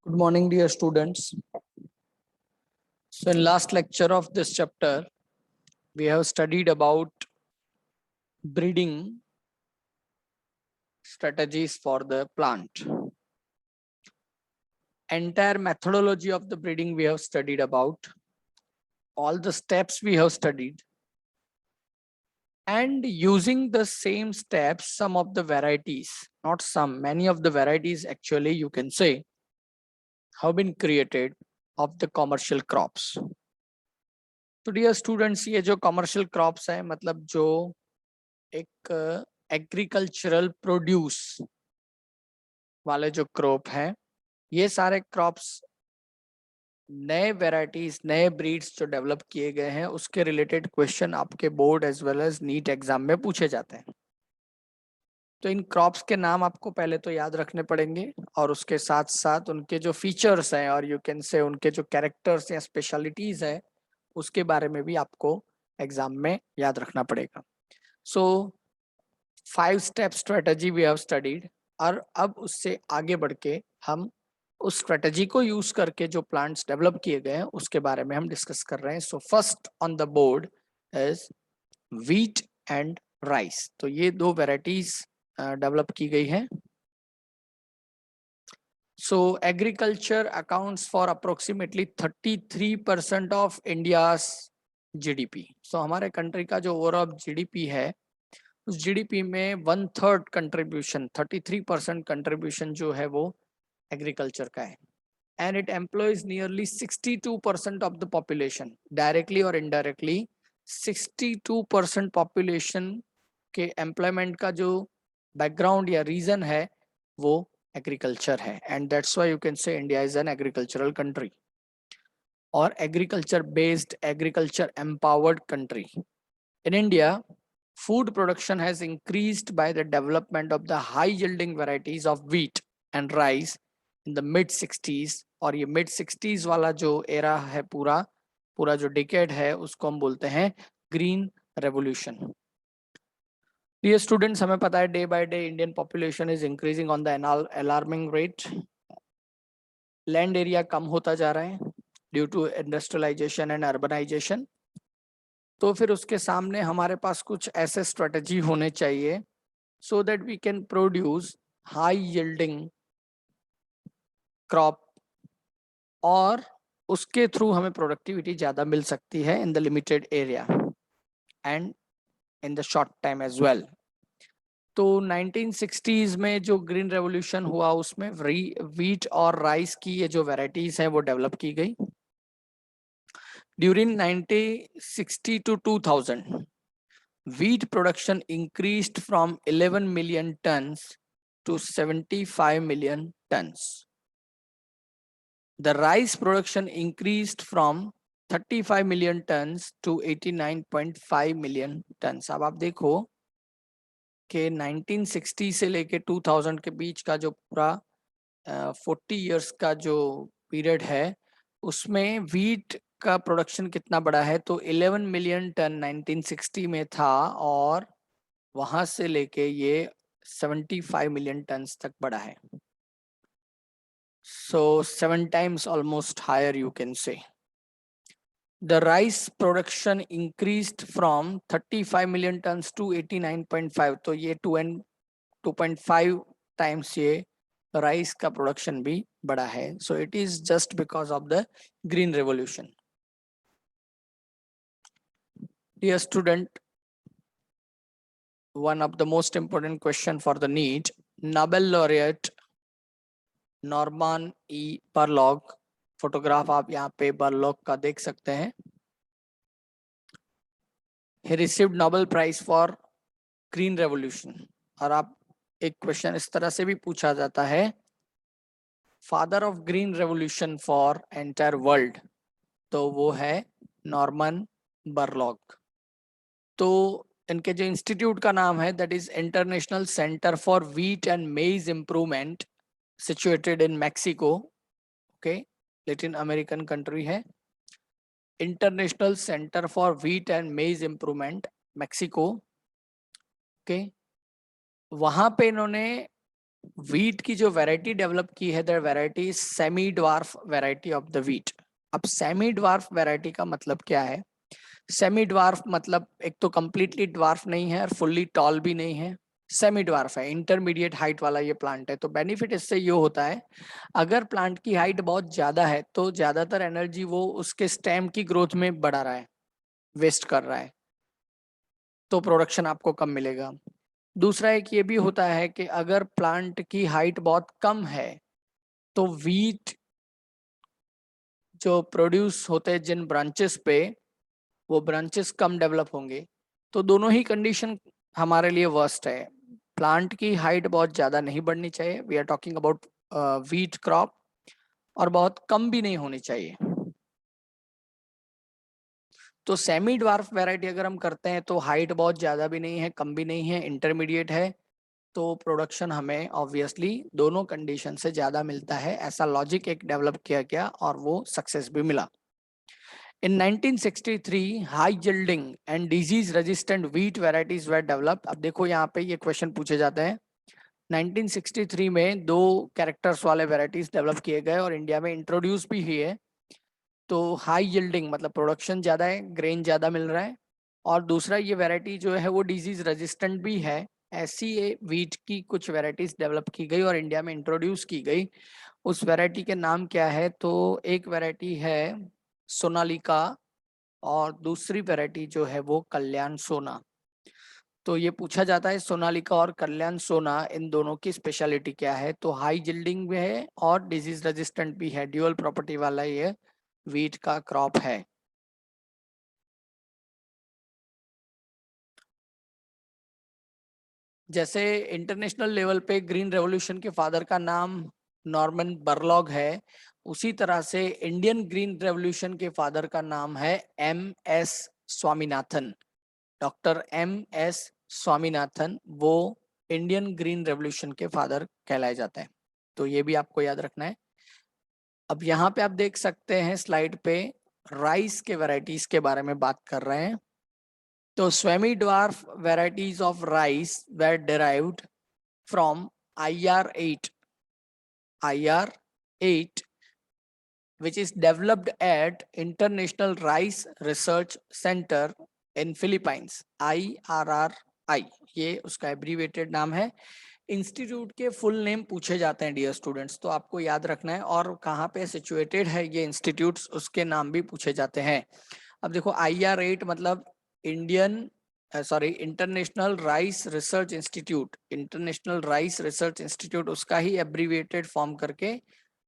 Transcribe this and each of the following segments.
Good morning, dear students. So in last lecture of this chapter, we have studied about breeding strategies for the plant. Entire methodology of the breeding we have studied about, all the steps we have studied, and using the same steps, some of the varieties, not some, many of the varieties actually you can say have been created of the commercial crops. तो dear students, ये जो commercial crops है मतलब जो एक agricultural produce वाले जो crop हैं, ये सारे क्रॉप्स नए वेराइटीज, नए ब्रीड्स जो डेवलप किए गए हैं उसके रिलेटेड क्वेश्चन आपके board as well as NEET exam में पूछे जाते हैं। तो इन क्रॉप्स के नाम आपको पहले तो याद रखने पड़ेंगे और उसके साथ साथ उनके जो फीचर्स हैं और यू कैन से उनके जो कैरेक्टर्स या स्पेशलिटीज है उसके बारे में भी आपको एग्जाम में याद रखना पड़ेगा। So 5 step strategy we have studied, और अब उससे आगे बढ़ के हम उस स्ट्रेटजी को यूज करके जो प्लांट्स डेवलप किए गए हैं उसके बारे में हम डिस्कस कर रहे हैं। So first on the board is wheat and rice. तो ये दो वेराइटीज डेवलप की गई हैं। So agriculture accounts for approximately 33% of India's GDP. सो हमारे कंट्री का जो ओवरऑल जीडीपी है उस जीडीपी में 1/3 कंट्रीब्यूशन, 33% कंट्रीब्यूशन जो है वो एग्रीकल्चर का है। And it employs nearly 62% of the population, directly और इनडायरेक्टली 62% पॉपुलेशन के एम्प्लॉयमेंट का जो बैकग्राउंड या रीजन है वो एग्रीकल्चर है। And that's why you can say India is an agricultural country और agriculture based, agriculture empowered country. In India, food production has increased by the development of the high yielding varieties of wheat and rice in the mid 60s। और ये mid 60s वाला जो era है, पूरा जो decade है उसको हम बोलते हैं ग्रीन रेवोल्यूशन। डियर स्टूडेंट्स, हमें पता है day by day Indian population is increasing on the alarming rate. Land area कम होता जा रहा है due to industrialization and urbanization. तो फिर उसके सामने हमारे पास कुछ ऐसे स्ट्रेटजी होने चाहिए so that we can produce high yielding crop, और उसके थ्रू हमें प्रोडक्टिविटी ज़्यादा मिल सकती है in the limited area and in the short time as well. तो 1960s में जो ग्रीन रेवोल्यूशन हुआ उसमें व्हीट और राइस की ये जो वेराइटीज हैं वो डेवलप की गई। During 1960 to 2000, wheat production increased from 11 million tons to 75 million tons. The rice production increased from 35 million tons to 89.5 million tons. अब आप देखो कि 1960 से लेके 2000 के बीच का जो पूरा 40 इयर्स का जो पीरियड है उसमें व्हीट का प्रोडक्शन कितना बड़ा है। तो 11 मिलियन टन 1960 में था और वहां से लेके ये 75 मिलियन टन्स तक बढ़ा है। सो 7 times almost higher you can say. The rice production increased from 35 million tons to 89.5। तो ये 2.5 times ये राइस का प्रोडक्शन भी बढ़ा है। So it is just because of the green revolution. Dear student, one of the most important question for the NEET, Nobel laureate Norman E Borlaug, photograph आप यहाँ पे बरलॉग का देख सकते हैं। He received Nobel Prize for Green Revolution। और आप एक क्वेश्चन इस तरह से भी पूछा जाता है, father of green revolution for entire world, तो वो है नॉर्मन बरलॉग। तो इनके जो इंस्टीट्यूट का नाम है that is international centre for wheat and maize improvement, situated in Mexico. Okay, Latin American country है। International centre for wheat and maize improvement, Mexico. Okay, वहां पे इन्होंने व्हीट की जो वैरायटी डेवलप की है, the variety is semi dwarf variety of the wheat. अब semi dwarf variety का मतलब क्या है? सेमी ड्वार्फ मतलब एक तो कंप्लीटली ड्वार्फ नहीं है और फुल्ली टॉल भी नहीं है, सेमी ड्वार्फ है, इंटरमीडिएट हाइट वाला ये प्लांट है। तो बेनिफिट इससे ये होता है, अगर प्लांट की हाइट बहुत ज्यादा है तो ज्यादातर एनर्जी वो उसके स्टेम की ग्रोथ में बढ़ा रहा है, वेस्ट कर रहा है, तो प्रोडक्शन आपको कम मिलेगा। दूसरा एक ये भी होता है कि अगर प्लांट की हाइट बहुत कम है तो वीट जो प्रोड्यूस होते हैं जिन ब्रांचेस पे, वो ब्रांचेस कम डेवलप होंगे। तो दोनों ही कंडीशन हमारे लिए वर्स्ट है। प्लांट की हाइट बहुत ज्यादा नहीं बढ़नी चाहिए, we are talking about wheat crop, और बहुत कम भी नहीं होनी चाहिए। तो सेमी ड्वार्फ वैरायटी अगर हम करते हैं तो हाइट बहुत ज्यादा भी नहीं है, कम भी नहीं है, इंटरमीडिएट है, तो प्रोडक्शन हमें ऑब्वियसली दोनों कंडीशन से ज्यादा मिलता है। ऐसा लॉजिक एक डेवलप किया गया और वो सक्सेस भी मिला। In 1963, high yielding and disease resistant wheat varieties were developed. अब देखो यहाँ पे ये क्वेश्चन पूछे जाते हैं। 1963 में दो कैरेक्टर्स वाले वेराइटीज डेवलप किए गए और इंडिया में इंट्रोड्यूस भी हुए। तो हाई यील्डिंग मतलब प्रोडक्शन ज्यादा है, ग्रेन ज्यादा मिल रहा है, और दूसरा ये वैरायटी जो है वो डिजीज रेजिस्टेंट भी है। ऐसी ये व्हीट की कुछ वेराइटीज डेवलप की गई और इंडिया में इंट्रोड्यूस की गई। उस वैरायटी के नाम क्या है? तो एक वैरायटी है सोनालिका और दूसरी वैरायटी जो है वो कल्याण सोना। तो ये पूछा जाता है सोनालिका और कल्याण सोना इन दोनों की स्पेशलिटी क्या है? तो हाई जिल्डिंग भी है और डिजीज रेजिस्टेंट भी है, ड्यूअल प्रॉपर्टी वाला ये व्हीट का क्रॉप है। जैसे इंटरनेशनल लेवल पे ग्रीन रेवोल्यूशन के फादर का नाम नॉर्मन बरलॉग है, उसी तरह से इंडियन ग्रीन रेवोल्यूशन के फादर का नाम है MS Swaminathan. Doctor MS Swaminathan वो इंडियन ग्रीन रेवोल्यूशन के फादर कहलाए जाते हैं। तो ये भी आपको याद रखना है। अब यहाँ पे आप देख सकते हैं स्लाइड पे राइस के वैरायटीज के बारे में बात कर रहे हैं। तो semi dwarf varieties of rice were derived from IR8 which is developed at International Rice Research Center in Philippines, IRRI, ये उसका एब्रीवेटेड नाम है। इंस्टीट्यूट के फुल नेम पूछे जाते हैं डियर स्टूडेंट्स, तो आपको याद रखना है, और कहाँ पे सिचुएटेड है ये इंस्टीट्यूट्स उसके नाम भी पूछे जाते हैं। अब देखो IR8 मतलब international rice research institute, international rice research institute उसका ही एब्रीवेटेड फॉर्म करके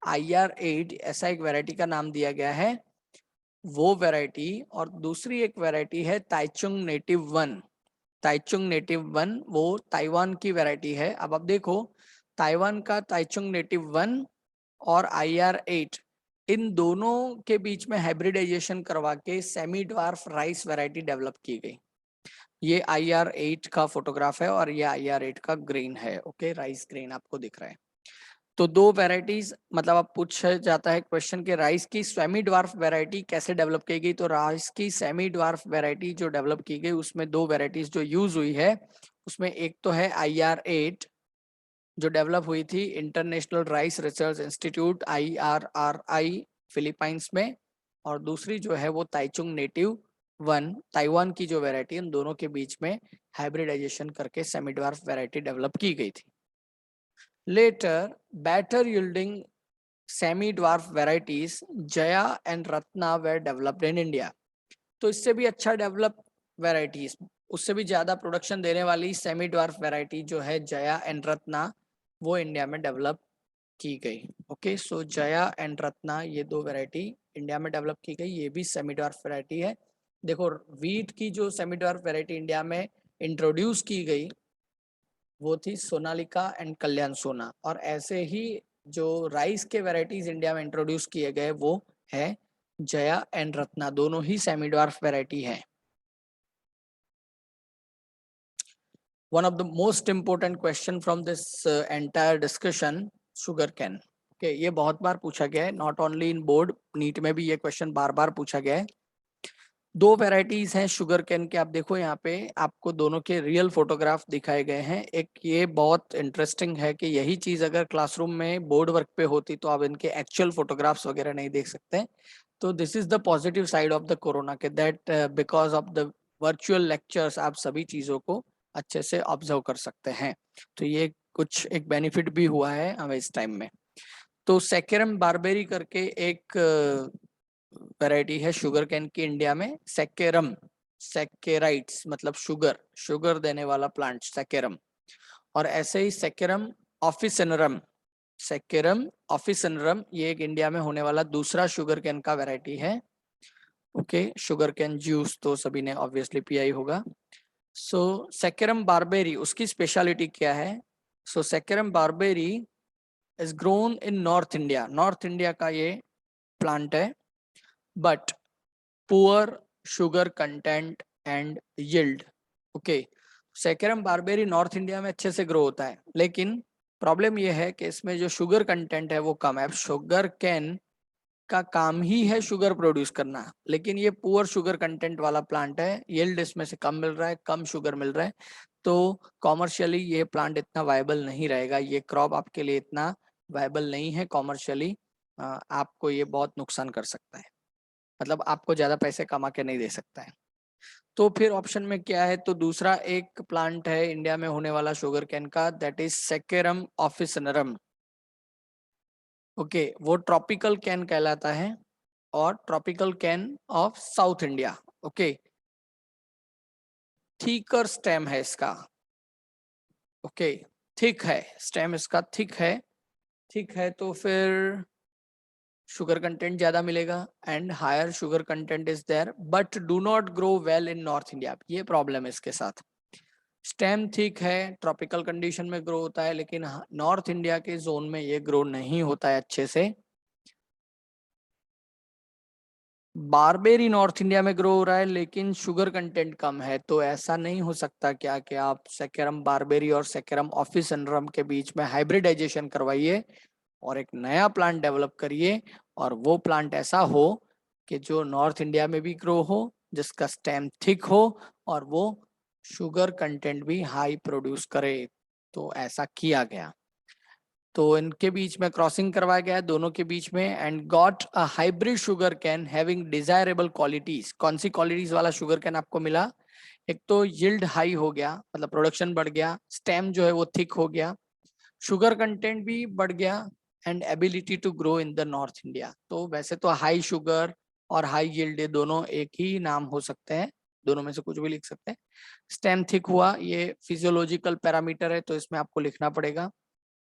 IR8 ऐसा एक वैरायटी का नाम दिया गया है, वो वैरायटी। और दूसरी एक वैरायटी है ताइचुंग नेटिव 1। ताइचुंग नेटिव 1 वो ताइवान की वैरायटी है। अब आप देखो ताइवान का ताइचुंग नेटिव 1 और IR8 इन दोनों के बीच में हाइब्रिडाइजेशन करवा के semi dwarf rice variety develop की गई। ये IR8 का फोटोग्राफ है और ये IR8 का ग्रेन है। ओके, राइस ग्रेन आपको दिख रहा है। तो दो वैरायटीज, मतलब अब पूछा जाता है क्वेश्चन के राइस की सेमी ड्वार्फ वैरायटी कैसे डेवलप की गई। तो राइस की सेमी ड्वार्फ वैरायटी जो डेवलप की गई उसमें दो वैरायटीज जो यूज हुई है, उसमें एक तो है IR8 जो डेवलप हुई थी international rice research institute IRRI Philippines में, और दूसरी जो है वो ताइचुंग नेटिव 1 ताइवान की जो वैरायटी, इन दोनों के बीच में हाइब्रिडाइजेशन करके सेमी ड्वार्फ वैरायटी डेवलप की गई थी। Later, better yielding semi-dwarf varieties Jaya and Ratna were developed in India. तो इससे भी अच्छा डेवलप वैरायटीज, उससे भी ज्यादा प्रोडक्शन देने वाली सेमी ड्वार्फ वैरायटी जो है जया एंड रत्ना, वो इंडिया में डेवलप की गई। Okay, so Jaya and Ratna ये दो वैरायटी इंडिया में डेवलप की गई, ये भी सेमी ड्वार्फ वैरायटी है। देखो वीट की जो सेमी ड्वार्फ वैरायटी इंडिया में इंट्रोड्यूस की गई वो थी सोनालिका एंड कल्याण सोना, और ऐसे ही जो राइस के वैरायटीज इंडिया में इंट्रोड्यूस किए गए वो है जया एंड रत्ना, दोनों ही सेमी ड्वार्फ वैरायटी है। One of the most important question from this entire discussion, sugar cane. Okay, ये बहुत बार पूछा गया है, not only in board, NEET में भी ये क्वेश्चन बार बार पूछा गया है। दो वैरायटीज हैं शुगर कैन के। आप देखो यहाँ पे आपको दोनों के रियल फोटोग्राफ दिखाए गए हैं। एक ये बहुत इंटरेस्टिंग है कि यही चीज अगर क्लासरूम में बोर्ड वर्क पे होती तो आप इनके एक्चुअल फोटोग्राफ्स वगैरह नहीं देख सकते। तो this is the positive side of the corona के, that because of the virtual lectures आप सभी चीजों को अच्छे से ऑब्जर्व कर सकते हैं। तो ये कुछ एक बेनिफिट भी हुआ है हमें इस टाइम में। तो सेकेरम बारबेरी करके एक वैरायटी है शुगर कैन की इंडिया में। सेकेरम, सेकेराइट्स मतलब शुगर, शुगर देने वाला प्लांट सेकेरम। और ऐसे ही सेकेरम ऑफिसनरम, सेकेरम ऑफिसनरम, ये एक इंडिया में होने वाला दूसरा शुगर कैन का वैरायटी है। ओके, शुगर कैन जूस तो सभी ने ऑब्वियसली पिया ही होगा। सो सेकेरम बारबेरी, उसकी स्पेशलिटी क्या है? So Saccharum barberi is grown in North India, North India का ये प्लांट है, but poor sugar content and yield. Okay, Saccharum barberi North India में अच्छे से ग्रो होता है, लेकिन प्रॉब्लम यह है कि इसमें जो शुगर कंटेंट है वो कम है। शुगर कैन का काम ही है शुगर प्रोड्यूस करना, लेकिन ये पुअर शुगर कंटेंट वाला प्लांट है, यील्ड इसमें से कम मिल रहा है, कम शुगर मिल रहा है। तो कॉमर्शियली ये प्लांट इतना वायबल नहीं रहेगा, ये क्रॉप आपके लिए इतना वायबल नहीं है कॉमर्शियली। आपको ये बहुत नुकसान कर सकता है, मतलब आपको ज्यादा पैसे कमा के नहीं दे सकता है। तो फिर ऑप्शन में क्या है? तो दूसरा एक प्लांट है इंडिया में होने वाला शुगर कैन का, that is Saccharum officinarum. Okay, वो ट्रॉपिकल कैन कहलाता है और tropical cane of South India. Okay, thicker stem है इसका। ओके, थिक है स्टेम इसका, थिक है। थिक है तो फिर शुगर कंटेंट ज्यादा मिलेगा and higher sugar content is there, but do not grow well in North India. ये प्रॉब्लम है इसके साथ। स्टेम थिक है, ट्रॉपिकल कंडीशन में ग्रो होता है, लेकिन नॉर्थ इंडिया के जोन में ये ग्रो नहीं होता है अच्छे से। बारबेरी नॉर्थ इंडिया में ग्रो हो रहा है, लेकिन शुगर कंटेंट कम है। तो ऐसा नहीं हो सकता क्या कि आप सेकेरम बारबेरी और सेकेरम ऑफिसनरम के बीच में हाइब्रिडाइजेशन करवाइए और एक नया प्लांट डेवलप करिए, और वो प्लांट ऐसा हो कि जो नॉर्थ इंडिया में भी ग्रो हो, जिसका स्टेम थिक हो और वो शुगर कंटेंट भी हाई प्रोड्यूस करे। तो ऐसा किया गया, तो इनके बीच में क्रॉसिंग करवाया गया दोनों के बीच में, and got a hybrid sugar cane having desirable qualities. कौन सी क्वालिटीज वाला शुगर कैन आपको मिला? एक तो यील्ड हाई हो गया, मतलब प्रोडक्शन बढ़ गया, स्टेम जो है वो थिक हो गया, शुगर कंटेंट भी बढ़ गया, and ability to grow in the North India. तो वैसे तो हाई शुगर और हाई यील्ड ये दोनों एक ही नाम हो सकते हैं, दोनों में से कुछ भी लिख सकते हैं। स्टेम थिक हुआ, ये फिजियोलॉजिकल पैरामीटर है तो इसमें आपको लिखना पड़ेगा,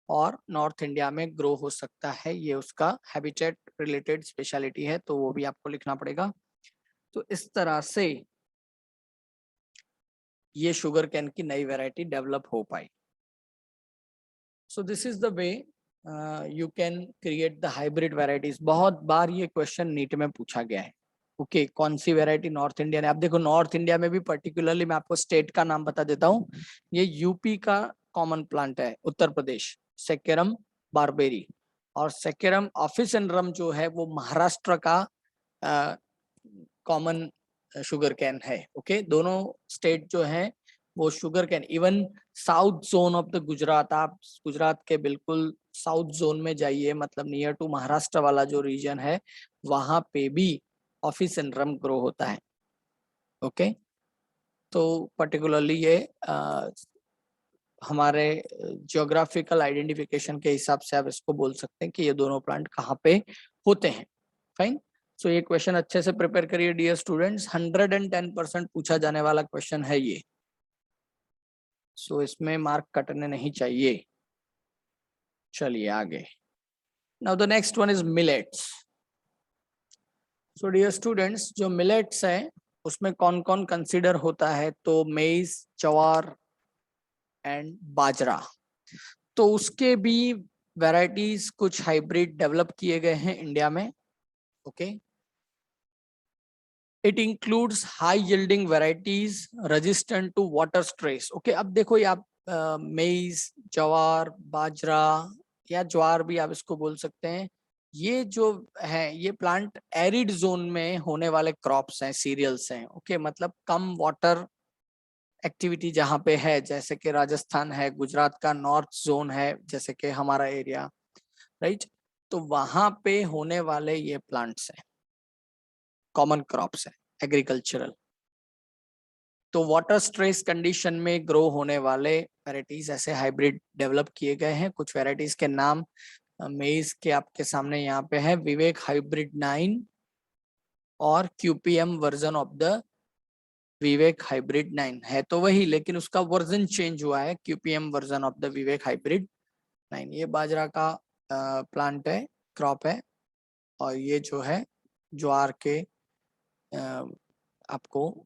और नॉर्थ इंडिया में ग्रो हो सकता है, ये उसका हैबिटेट रिलेटेड स्पेशलिटी है, तो वो भी आपको लिखना पड़ेगा। तो इस तरह से ये शुगर कैन की नई वैरायटी डेवलप हो पाई। So this is the way you can create the hybrid varieties. बहुत बार ये क्वेश्चन नीट में पूछा गया है। ओके, कौन सी वैरायटी नॉर्थ इंडिया ने? आप देखो नॉर्थ इंडिया में भी पर्टिकुलरली मैं आपको स्टेट का नाम बता देता हूँ। ये यूपी का कॉमन प्लांट है, उत्तर प्रदेश, सेकेरम बारबेरी। और सेकेरम ऑफिसनरम जो है वो महाराष्ट्र का कॉमन शुगर कैन है। ओके, दोनों स्टेट जो है वो sugar cane, even south zone of the Gujarat, आप गुजरात के बिल्कुल साउथ जोन में जाइए, मतलब नियर टू महाराष्ट्र वाला जो रीजन है, वहां पे भी ऑफिसनरम ग्रो होता है। ओके, तो पर्टिकुलरली ये हमारे जियोग्राफिकल आइडेंटिफिकेशन के हिसाब से आप इसको बोल सकते हैं कि ये दोनों प्लांट कहाँ पे होते हैं। फाइन। सो ये क्वेश्चन अच्छे से प्रिपेयर करिए डियर स्टूडेंट्स, 110% पूछा जाने वाला क्वेश्चन है ये। सो इसमें मार्क कटने नहीं चाहिए। चलिए आगे। Now the next one is millets. So dear students, जो मिलेट्स है उसमें कौन कौन कंसीडर होता है? तो मेज, ज्वार एंड बाजरा। तो उसके भी वैरायटीज कुछ हाइब्रिड डेवलप किए गए हैं इंडिया में। Okay, it includes high yielding varieties resistant to water stress. Okay, अब देखो ये आप मेज, ज्वार, बाजरा या ज्वार भी आप इसको बोल सकते हैं, ये जो है ये प्लांट एरिड जोन में होने वाले क्रॉप्स हैं, सीरियल्स हैं। ओके, मतलब कम वाटर एक्टिविटी जहाँ पे है, जैसे कि राजस्थान है, गुजरात का नॉर्थ जोन है, जैसे कि हमारा एरिया, राइट। तो वहां पे होने वाले ये प्लांट्स हैं, कॉमन क्रॉप्स है एग्रीकल्चरल। तो वाटर स्ट्रेस कंडीशन में ग्रो होने वाले वैरायटीज ऐसे हाइब्रिड डेवलप किए गए हैं। कुछ वैरायटीज के नाम मेज के आपके सामने यहाँ पे है, विवेक हाइब्रिड 9 और QPM version of the Vivek hybrid 9 है तो वही, लेकिन उसका वर्जन चेंज हुआ है, QPM version of the Vivek hybrid 9। ये बाजरा का प्लांट है, क्रॉप है, और ये जो है ज्वार के आपको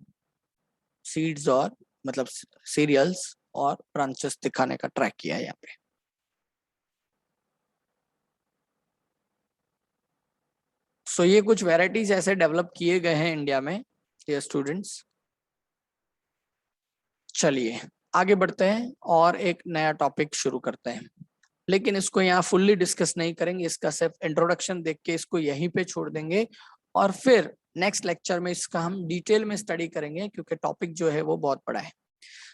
सीड्स और मतलब सीरियल्स और ब्रांचेस दिखाने का ट्राई किया है यहाँ पे। सो ये कुछ वैरायटीज ऐसे डेवलप किए गए हैं इंडिया में, डियर स्टूडेंट्स। चलिए आगे बढ़ते हैं और एक नया टॉपिक शुरू करते हैं, लेकिन इसको यहाँ फुल्ली डिस्कस नहीं करेंगे, इसका सिर्फ इंट्रोडक्शन देख के इसको यहीं पे छोड़ देंगे, और फिर नेक्स्ट लेक्चर में इसका हम डिटेल में स्टडी करेंगे, क्योंकि टॉपिक जो है वो बहुत बड़ा है।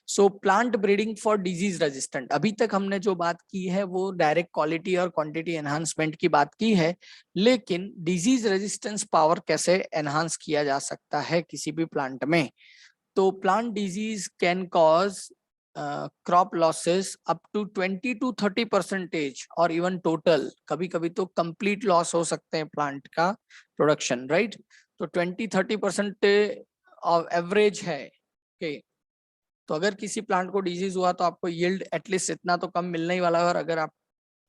So plant breeding for disease resistant, अभी तक हमने जो बात की है वो डायरेक्ट क्वालिटी और क्वांटिटी एनहांसमेंट की बात की है, लेकिन डिजीज रेजिस्टेंस पावर कैसे एनहांस किया जा सकता है किसी भी प्लांट में। तो plant disease can cause crop losses up to 20 to 30% और इवन टोटल, कभी कभी तो कंप्लीट लॉस हो सकते हैं प्लांट का प्रोडक्शन, राइट। तो 20-30% एवरेज है। ओके, तो अगर किसी प्लांट को डिजीज हुआ तो आपको यील्ड एटलीस्ट इतना तो कम मिलने ही वाला है, और अगर आप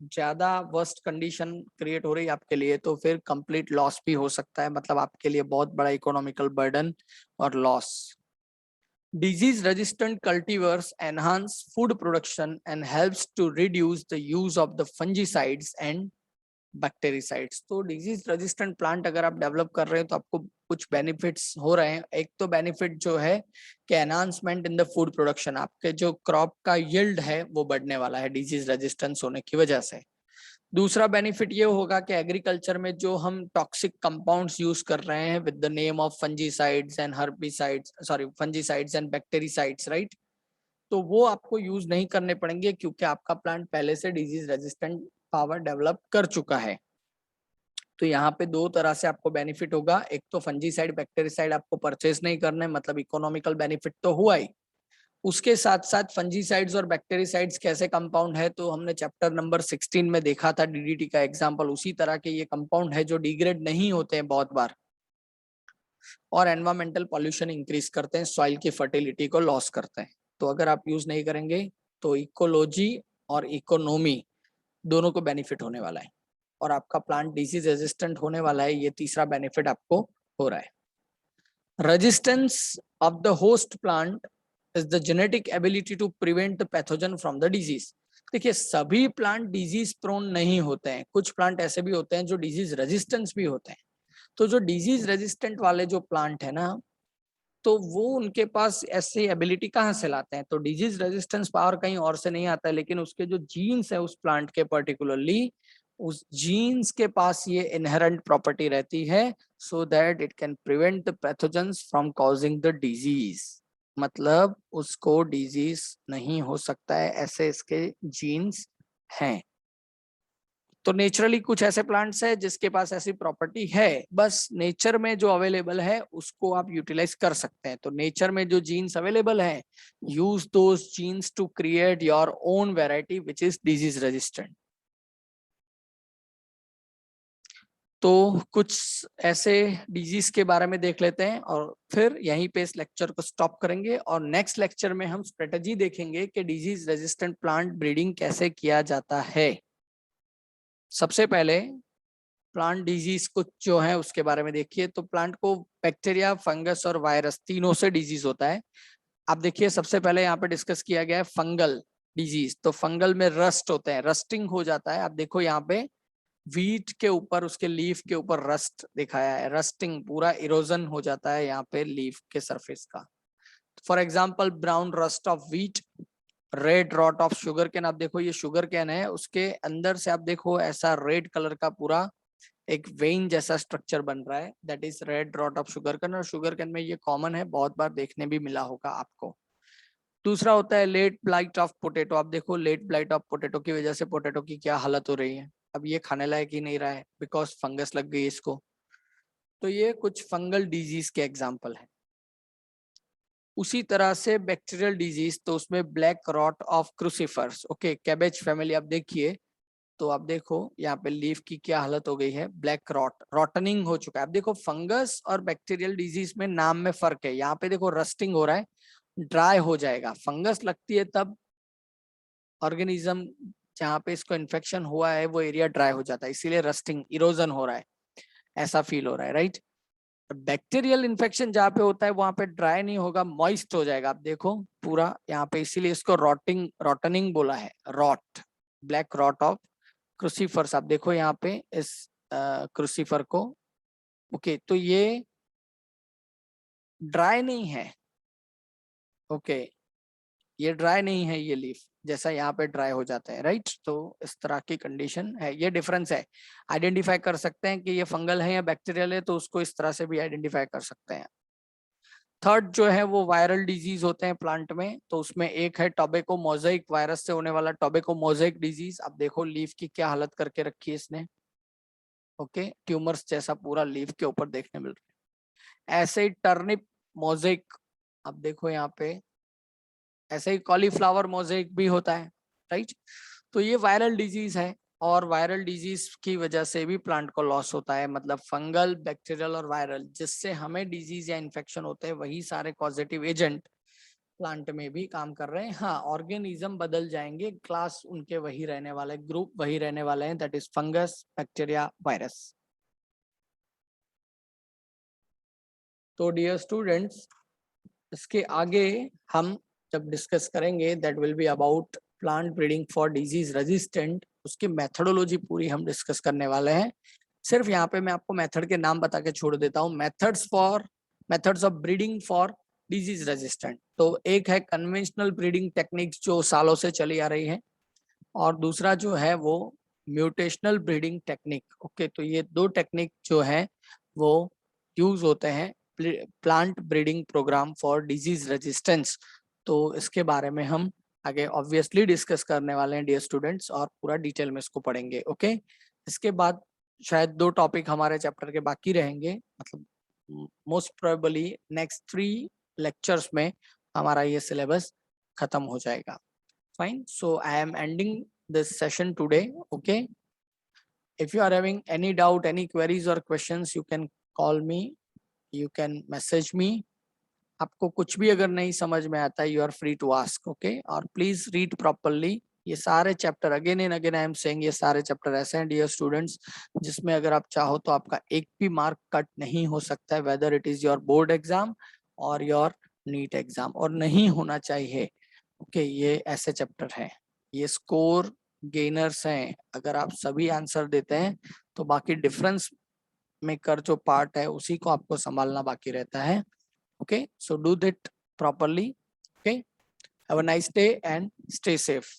ज्यादा वर्स्ट कंडीशन क्रिएट हो रही है आपके लिए तो फिर कंप्लीट लॉस भी हो सकता है, मतलब आपके लिए बहुत बड़ा इकोनॉमिकल बर्डन और loss. Disease resistant cultivars enhance food production and helps to reduce the use of the fungicides and बैक्टेरिसाइड्स। तो डिजीज रेजिस्टेंट प्लांट अगर आप डेवलप कर रहे हैं तो आपको कुछ बेनिफिट्स हो रहे हैं। एक तो बेनिफिट जो है कि enhancement in the food production, आपके जो क्रॉप का यील्ड है वो बढ़ने वाला है डिजीज रेजिस्टेंस होने की वजह से। दूसरा बेनिफिट ये होगा कि एग्रीकल्चर में जो हम टॉक्सिक कंपाउंड्स यूज कर रहे हैं with the name of fungicides and herbicides, sorry fungicides and bactericides, right, तो वो आपको यूज नहीं करने पड़ेंगे, क्योंकि आपका प्लांट पहले से डिजीज रेजिस्टेंट पावर डेवलप कर चुका है। तो यहाँ पे दो तरह से आपको बेनिफिट होगा, एक तो फंजीसाइड बैक्टेरिसाइड आपको परचेज नहीं करना है, मतलब इकोनॉमिकल बेनिफिट तो हुआ ही, उसके साथ साथ फंजीसाइड्स और बैक्टेरिसाइड्स कैसे कंपाउंड है तो हमने चैप्टर नंबर 16 में देखा था, डीडीटी का एग्जांपल उसी तरह के ये कंपाउंड है जो डिग्रेड नहीं होते हैं बहुत बार, और एनवायरमेंटल पॉल्यूशन इंक्रीज करते हैं, सॉइल की फर्टिलिटी को लॉस करते हैं। तो अगर आप यूज नहीं करेंगे तो इकोलॉजी और इकोनॉमी दोनों को बेनिफिट होने वाला है, और आपका प्लांट डिजीज रेजिस्टेंट होने वाला है, ये तीसरा बेनिफिट आपको हो रहा है। Resistance of the host plant is the genetic ability to prevent the pathogen from the disease. देखिए सभी प्लांट डिजीज प्रोन नहीं होते हैं, कुछ प्लांट ऐसे भी होते हैं जो डिजीज रेजिस्टेंस भी होते हैं। तो जो डिजीज रेजिस्टेंट वाले जो प्लांट है ना, तो वो उनके पास ऐसी एबिलिटी कहाँ से लाते हैं, तो डिजीज रेजिस्टेंस पावर कहीं और से नहीं आता है, लेकिन उसके जो जीन्स है उस प्लांट के पर्टिकुलरली, उस जीन्स के पास ये इनहेरेंट प्रॉपर्टी रहती है, so that it can prevent the pathogens from causing the disease. मतलब उसको डिजीज नहीं हो सकता है, ऐसे इसके जीन्स हैं। तो नेचुरली कुछ ऐसे प्लांट्स है जिसके पास ऐसी प्रॉपर्टी है, बस नेचर में जो अवेलेबल है उसको आप यूटिलाइज कर सकते हैं। तो नेचर में जो जीन्स अवेलेबल है, use those genes to create your own variety which is disease resistant. तो कुछ ऐसे डिजीज के बारे में देख लेते हैं और फिर यहीं पे इस लेक्चर को स्टॉप करेंगे, और नेक्स्ट लेक्चर में हम स्ट्रेटजी देखेंगे कि डिजीज रेजिस्टेंट प्लांट ब्रीडिंग कैसे किया जाता है। सबसे पहले प्लांट डिजीज कुछ जो है उसके बारे में देखिए। तो प्लांट को बैक्टीरिया, फंगस और वायरस तीनों से डिजीज होता है। आप देखिए सबसे पहले यहाँ पे डिस्कस किया गया है फंगल डिजीज। तो फंगल में रस्ट होते हैं, रस्टिंग हो जाता है। आप देखो यहाँ पे वीट के ऊपर, उसके लीफ के ऊपर रस्ट दिखाया है, रस्टिंग, पूरा इरोजन हो जाता है यहाँ पे लीफ के सरफेस का। For example brown rust of wheat, red rot of sugar cane. आप देखो ये शुगर कैन है, उसके अंदर से आप देखो ऐसा रेड कलर का पूरा एक वेन जैसा स्ट्रक्चर बन रहा है, that is red rot of sugar cane, और शुगर कैन में ये कॉमन है, बहुत बार देखने भी मिला होगा आपको। दूसरा होता है लेट ब्लाइट ऑफ पोटैटो। आप देखो लेट ब्लाइट ऑफ पोटैटो की वजह से पोटैटो की क्या हालत हो रही है, अब ये खाने लायक ही नहीं रहा है बिकॉज फंगस लग गई इसको। तो ये कुछ फंगल डिजीज के एग्जाम्पल है। उसी तरह से बैक्टीरियल डिजीज, तो उसमें black rot of crucifers, okay, cabbage family. आप देखिए तो आप देखो यहाँ पे लीफ की क्या हालत हो गई है, ब्लैक रॉट, रॉटनिंग हो चुका है। आप देखो फंगस और बैक्टीरियल डिजीज में नाम में फर्क है। यहाँ पे देखो रस्टिंग हो रहा है, ड्राई हो जाएगा। फंगस लगती है तब ऑर्गेनिज्म जहाँ पे इसको इन्फेक्शन हुआ है वो एरिया ड्राई हो जाता है, इसीलिए रस्टिंग, इरोजन हो रहा है, ऐसा फील हो रहा है, राइट। बैक्टीरियल इन्फेक्शन जहाँ पे होता है वहां पे ड्राई नहीं होगा, मॉइस्ट हो जाएगा। आप देखो पूरा यहाँ पे, इसीलिए इसको रॉटिंग, रॉटनिंग बोला है, rot, black rot of crucifers. आप देखो यहाँ पे इस क्रूसीफर को, ओके, तो ये ड्राई नहीं है, ओके, ये ड्राई नहीं है ये लीफ, जैसा यहाँ पे ड्राई हो जाता है, राइट। तो इस तरह की कंडीशन है, ये डिफरेंस है। आइडेंटिफाई कर सकते हैं कि ये फंगल है या बैक्टीरियल है, तो उसको इस तरह से भी आइडेंटिफाई कर सकते हैं। थर्ड जो है वो वायरल डिजीज होते हैं प्लांट में, तो उसमें एक है टोबैको मोज़ेक वायरस से होने वाला टोबैको मोज़ेक डिजीज। अब देखो लीफ की क्या हालत करके रखी है इसने, ओके, ट्यूमर्स जैसा पूरा लीफ के ऊपर देखने मिल रहा है। ऐसे ही टर्निप मोज़ेक, अब देखो यहाँ पे, ऐसे ही कॉलीफ्लावर मोज़ेक भी होता है, राइट। तो ये वायरल डिजीज है, और वायरल डिजीज की वजह से भी प्लांट को लॉस होता है, मतलब फंगल, बैक्टीरियल और वायरल, जिससे हमें डिजीज या इन्फेक्शन होते हैं, वही सारे पॉजिटिव एजेंट प्लांट में भी काम कर रहे हैं। हाँ, ऑर्गेनिज्म बदल जाएंगे, क्लास उनके वही रहने वाले, ग्रुप वही रहने वाले हैं, that is fungus, bacteria, virus. तो डियर स्टूडेंट्स, इसके आगे हम जब डिस्कस करेंगे, that will be about plant breeding for disease resistant, उसकी मेथडोलॉजी पूरी हम डिस्कस करने वाले हैं। सिर्फ यहाँ पे मैं आपको मेथड के नाम बता के छोड़ देता हूँ, methods of breeding for disease resistant. तो एक है कन्वेंशनल ब्रीडिंग टेक्निक्स जो सालों से चली आ रही है, और दूसरा जो है वो म्यूटेशनल ब्रीडिंग टेक्निक, ओके। तो ये दो टेक्निक जो है वो यूज होते हैं plant breeding program for disease resistance. तो इसके बारे में हम आगे ऑब्वियसली डिस्कस करने वाले हैं डियर स्टूडेंट्स, और पूरा डिटेल में इसको पढ़ेंगे, ओके। इसके बाद शायद 2 टॉपिक हमारे चैप्टर के बाकी रहेंगे, मतलब मोस्ट प्रोबेबली नेक्स्ट 3 लेक्चर्स में हमारा ये सिलेबस खत्म हो जाएगा। Fine, so I am ending this session today, okay. If you are having any doubt, any queries or questions, you can call me, you can message me. आपको कुछ भी अगर नहीं समझ में आता है, you are free to ask, okay. और please read properly. ये सारे chapter, again and again I am saying, ये सारे चैप्टर ऐसे हैं डियर स्टूडेंट्स जिसमें अगर आप चाहो तो आपका एक भी मार्क कट नहीं हो सकता है, whether it is your board exam और योर नीट एग्जाम, और नहीं होना चाहिए, ओके। ये ऐसे चैप्टर हैं, ये स्कोर गेनर्स हैं। अगर आप सभी आंसर देते हैं तो बाकी डिफरेंस मेकर जो पार्ट है उसी को आपको संभालना बाकी रहता है, okay. So do that properly, okay. Have a nice day and stay safe.